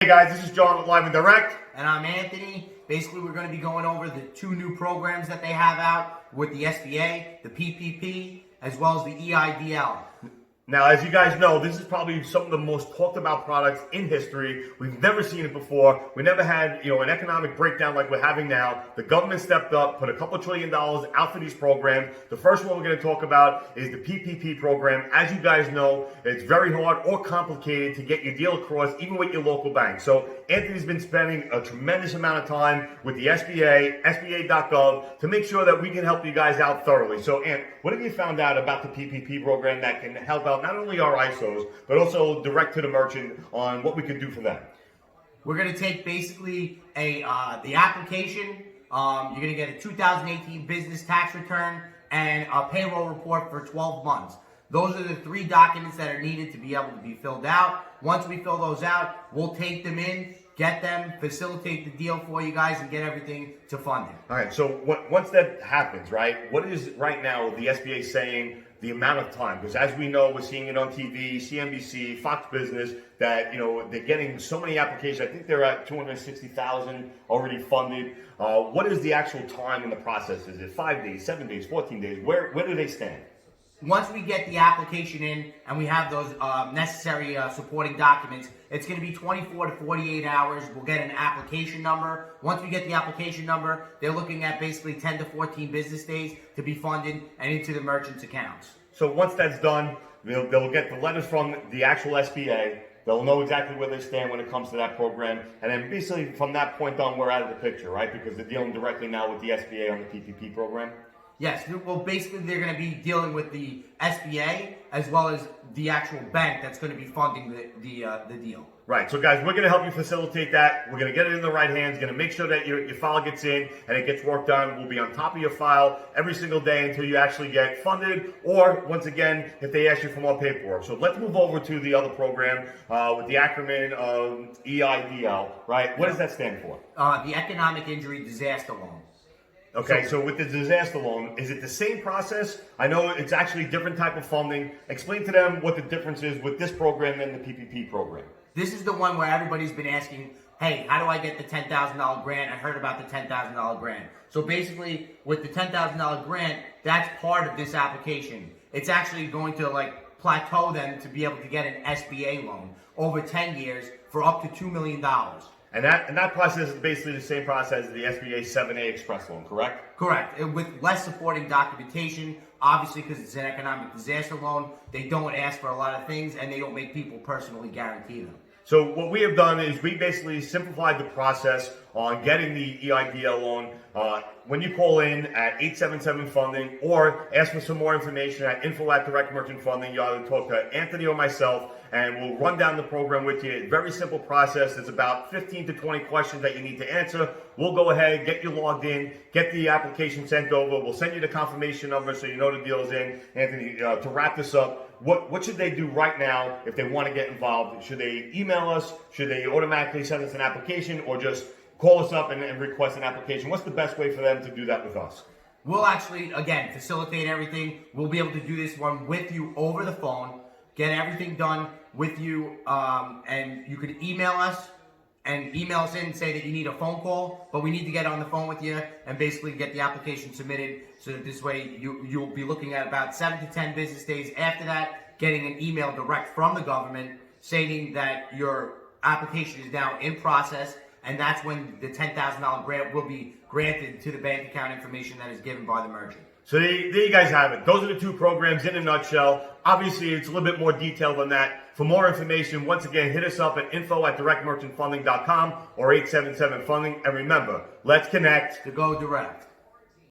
Hey guys, this is John with Live and Direct. And I'm Anthony. Basically, we're going to be going over the two new programs that they have out with the SBA, the PPP, as well as the EIDL. Now, as you guys know, this is probably some of the most talked about products in history. We've never seen it before. We never had, an economic breakdown like we're having now. The government stepped up, put a couple $1 trillion out for these programs. The first one we're going to talk about is the PPP program. As you guys know, it's very hard or complicated to get your deal across, even with your local bank. So Anthony's been spending a tremendous amount of time with the SBA, SBA.gov, to make sure that we can help you guys out thoroughly. So, Ant, what have you found out about the PPP program that can help out not only our ISOs, but also direct to the merchant on what we can do for them? We're going to take basically the application. You're going to get a 2018 business tax return and a payroll report for 12 months. Those are the three documents that are needed to be able to be filled out. Once we fill those out, we'll take them in, get them, facilitate the deal for you guys, and get everything to fund it. All right, so once that happens, right, what is right now the SBA saying the amount of time? Because as we know, we're seeing it on TV, CNBC, Fox Business, that, they're getting so many applications. I think they're at 260,000 already funded. What is the actual time in the process? Is it 5 days, 7 days, 14 days? Where do they stand? Once we get the application in and we have those necessary supporting documents, it's going to be 24 to 48 hours. We'll get an application number. Once we get the application number, they're looking at basically 10 to 14 business days to be funded and into the merchant's accounts. So once that's done, they'll get the letters from the actual SBA. They'll know exactly where they stand when it comes to that program. And then basically from that point on, we're out of the picture, right? Because they're dealing directly now with the SBA on the PPP program. Yes, well, basically they're going to be dealing with the SBA as well as the actual bank that's going to be funding the deal. Right. So, guys, we're going to help you facilitate that. We're going to get it in the right hands. Going to make sure that your file gets in and it gets worked on. We'll be on top of your file every single day until you actually get funded, or once again, if they ask you for more paperwork. So let's move over to the other program with the acronym of EIDL. Right. What does that stand for? The Economic Injury Disaster Loan. Okay, so with the disaster loan, is it the same process? I know it's actually different type of funding. Explain to them what the difference is with this program and the PPP program. This is the one where everybody's been asking, hey, how do I get the $10,000 grant? I heard about the $10,000 grant. So basically, with the $10,000 grant, that's part of this application. It's actually going to plateau them to be able to get an SBA loan over 10 years for up to $2 million. And that process is basically the same process as the SBA 7A Express loan, correct? Correct. With less supporting documentation, obviously because it's an economic disaster loan, they don't ask for a lot of things and they don't make people personally guarantee them. So what we have done is we basically simplified the process on getting the EIDL loan. When you call in at 877-FUNDING or ask for some more information at info@directmerchantfunding, you either talk to Anthony or myself, and we'll run down the program with you. Very simple process. It's about 15 to 20 questions that you need to answer. We'll go ahead, get you logged in, get the application sent over. We'll send you the confirmation number so you know the deal's in. Anthony, to wrap this up, what should they do right now if they want to get involved? Should they email us? Should they automatically send us an application, or just call us up and request an application? What's the best way for them to do that with us? We'll actually, again, facilitate everything. We'll be able to do this one with you over the phone, get everything done with you, and you could email us and email us in and say that you need a phone call, but we need to get on the phone with you and basically get the application submitted, so that this way you'll be looking at about 7 to 10 business days after that, getting an email direct from the government stating that your application is now in process, and that's when the $10,000 grant will be granted to the bank account information that is given by the merchant. So there you guys have it. Those are the two programs in a nutshell. Obviously, it's a little bit more detailed than that. For more information, once again, hit us up at info@directmerchantfunding.com or 877-FUNDING. And remember, let's connect to go direct.